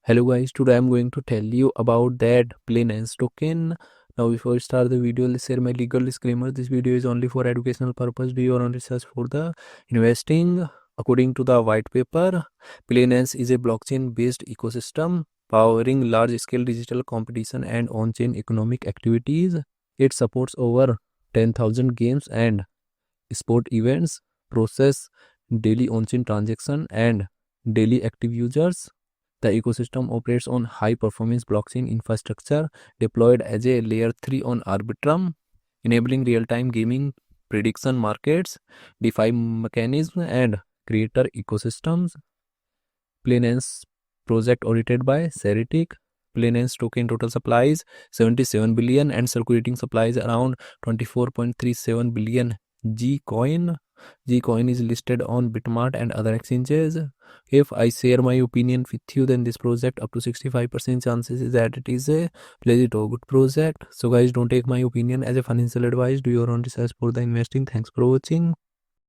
Hello guys, today I'm going to tell you about that Playnance token. Now before we start the video, let's share my legal disclaimer. This video is only for educational purpose. Do your own research for the investing. According to the white paper, Playnance is a blockchain based ecosystem powering large scale digital competition and on-chain economic activities. It supports over 10,000 games and sport events, process daily on-chain transaction and daily active users. The ecosystem operates on high-performance blockchain infrastructure deployed as a layer 3 on Arbitrum, enabling real-time gaming prediction markets, DeFi mechanism, and creator ecosystems. Playnance project audited by Ceritic. Playnance token total supplies 77 billion and circulating supplies around 24.37 billion Gcoin. Gcoin is listed on Bitmart and other exchanges. If I share my opinion with you, then this project up to 65% chances is that it is a legit or good project. So guys, don't take my opinion as a financial advice. Do your own research for the investing. Thanks for watching.